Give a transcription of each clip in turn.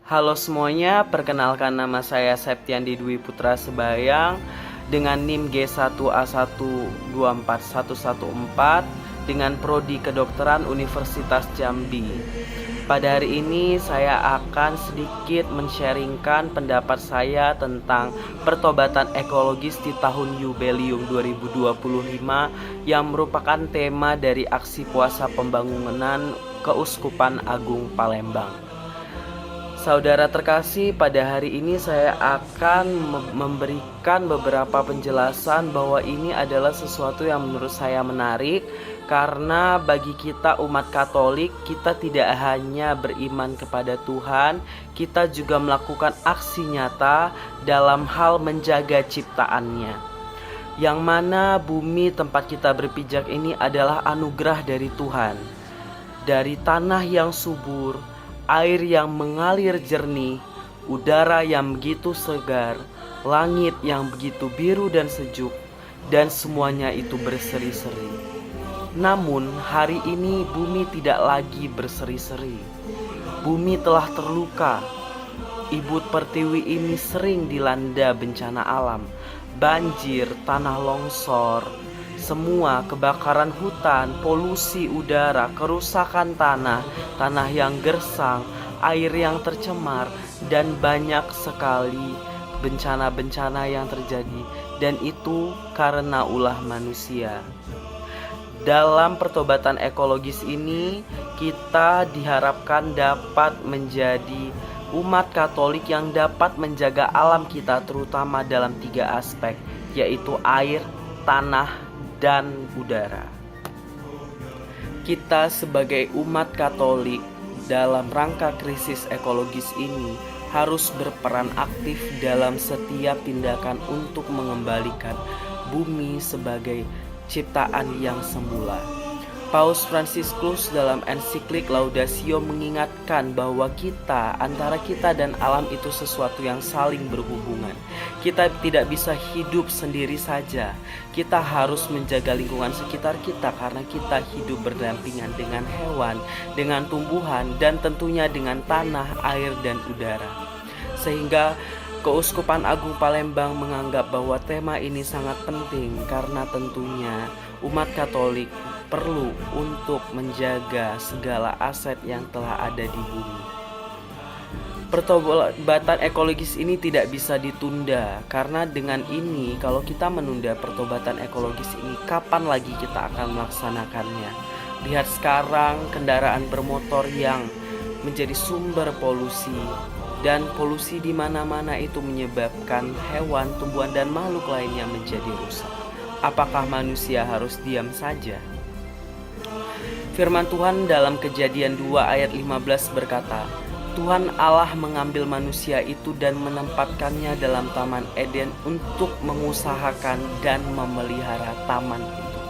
Halo semuanya, perkenalkan nama saya Septiandi Dwi Putra Sebayang dengan NIM G1A124114 dengan Prodi Kedokteran Universitas Jambi. Pada hari ini saya akan sedikit men-sharingkan pendapat saya tentang pertobatan ekologis di tahun Yubelium 2025 yang merupakan tema dari aksi puasa pembangunan Keuskupan Agung Palembang. Saudara terkasih, pada hari ini saya akan memberikan beberapa penjelasan bahwa ini adalah sesuatu yang menurut saya menarik. Karena bagi kita umat Katolik, kita tidak hanya beriman kepada Tuhan, kita juga melakukan aksi nyata dalam hal menjaga ciptaannya. Yang mana bumi tempat kita berpijak ini adalah anugerah dari Tuhan. Dari tanah yang subur, air yang mengalir jernih, udara yang begitu segar, langit yang begitu biru dan sejuk, dan semuanya itu berseri-seri. Namun hari ini bumi tidak lagi berseri-seri. Bumi telah terluka. Ibu pertiwi ini sering dilanda bencana alam, banjir, tanah longsor, semua kebakaran hutan, polusi udara, kerusakan tanah yang gersang, air yang tercemar, dan banyak sekali bencana-bencana yang terjadi. Dan itu karena ulah manusia. Dalam pertobatan ekologis ini, kita diharapkan dapat menjadi umat Katolik yang dapat menjaga alam kita, terutama dalam 3 aspek, yaitu air, tanah, dan udara. Kita sebagai umat Katolik dalam rangka krisis ekologis ini harus berperan aktif dalam setiap tindakan untuk mengembalikan bumi sebagai ciptaan yang semula. Paus Fransiskus dalam ensiklik Laudatio mengingatkan bahwa antara kita dan alam itu sesuatu yang saling berhubungan. Kita tidak bisa hidup sendiri saja. Kita harus menjaga lingkungan sekitar kita karena kita hidup berdampingan dengan hewan, dengan tumbuhan, dan tentunya dengan tanah, air, dan udara. Sehingga Keuskupan Agung Palembang menganggap bahwa tema ini sangat penting karena tentunya umat Katolik perlu untuk menjaga segala aset yang telah ada di bumi. Pertobatan ekologis ini tidak bisa ditunda karena dengan ini kalau kita menunda pertobatan ekologis ini, kapan lagi kita akan melaksanakannya? Lihat sekarang kendaraan bermotor yang menjadi sumber polusi. Dan polusi di mana-mana itu menyebabkan hewan, tumbuhan, dan makhluk lainnya menjadi rusak. Apakah manusia harus diam saja? Firman Tuhan dalam Kejadian 2 ayat 15 berkata, Tuhan Allah mengambil manusia itu dan menempatkannya dalam Taman Eden untuk mengusahakan dan memelihara taman itu.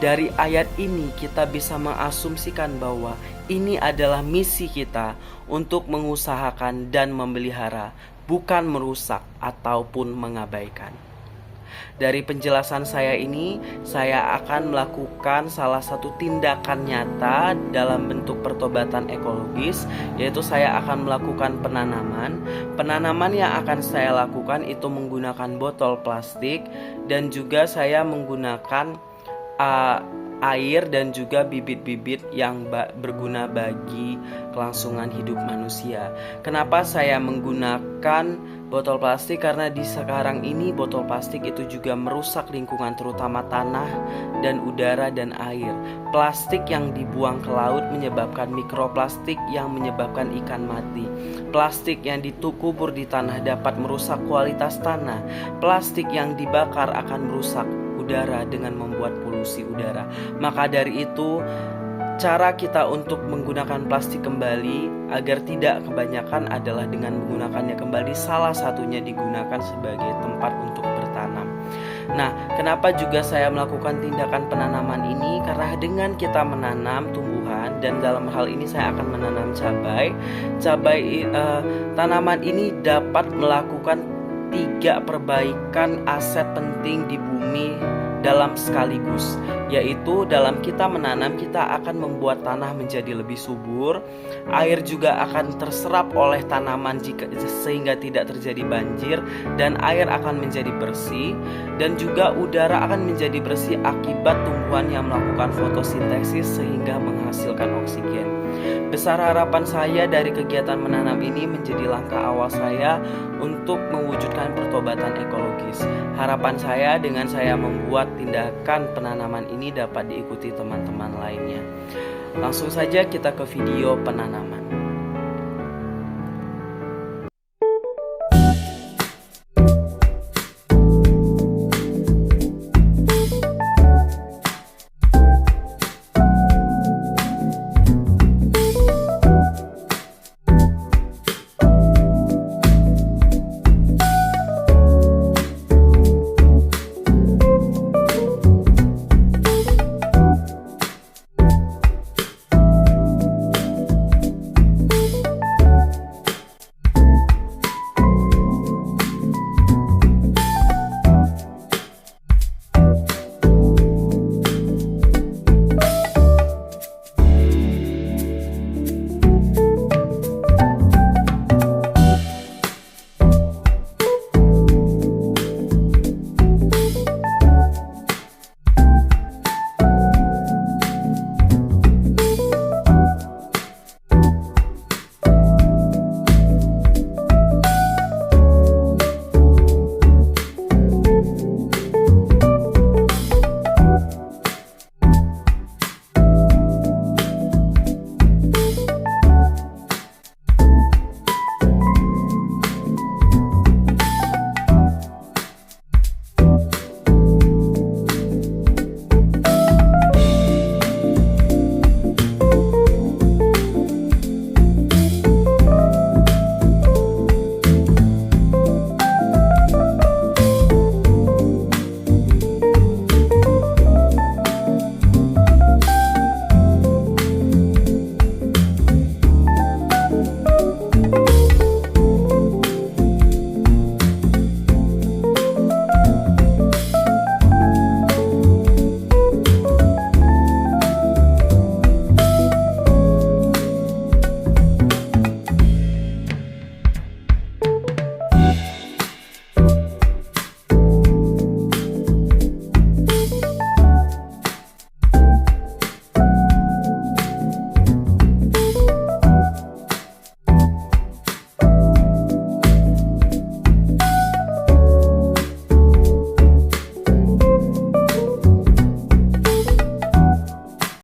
Dari ayat ini kita bisa mengasumsikan bahwa ini adalah misi kita untuk mengusahakan dan memelihara, bukan merusak ataupun mengabaikan. Dari penjelasan saya ini, saya akan melakukan salah satu tindakan nyata dalam bentuk pertobatan ekologis, yaitu saya akan melakukan penanaman. Penanaman yang akan saya lakukan itu menggunakan botol plastik, dan juga saya menggunakan air dan juga bibit-bibit yang berguna bagi kelangsungan hidup manusia. Kenapa saya menggunakan botol plastik? Karena di sekarang ini botol plastik itu juga merusak lingkungan, terutama tanah dan udara dan air. Plastik yang dibuang ke laut menyebabkan mikroplastik yang menyebabkan ikan mati. Plastik yang dikubur di tanah dapat merusak kualitas tanah. Plastik yang dibakar akan merusak udara dengan membuat polusi udara. Maka dari itu, cara kita untuk menggunakan plastik kembali agar tidak kebanyakan adalah dengan menggunakannya kembali. Salah satunya digunakan sebagai tempat untuk bertanam. Nah, kenapa juga saya melakukan tindakan penanaman ini? Karena dengan kita menanam tumbuhan, dan dalam hal ini saya akan menanam cabai. Tanaman ini dapat melakukan 3 perbaikan aset penting di bumi dalam sekaligus, yaitu dalam kita menanam kita akan membuat tanah menjadi lebih subur, air juga akan terserap oleh tanaman sehingga tidak terjadi banjir, dan air akan menjadi bersih, dan juga udara akan menjadi bersih akibat tumbuhan yang melakukan fotosintesis sehingga menghasilkan oksigen. Besar harapan saya dari kegiatan menanam ini menjadi langkah awal saya untuk mewujudkan pertobatan ekologis. Harapan saya dengan saya membuat tindakan penanaman ini dapat diikuti teman-teman lainnya. Langsung saja kita ke video penanaman.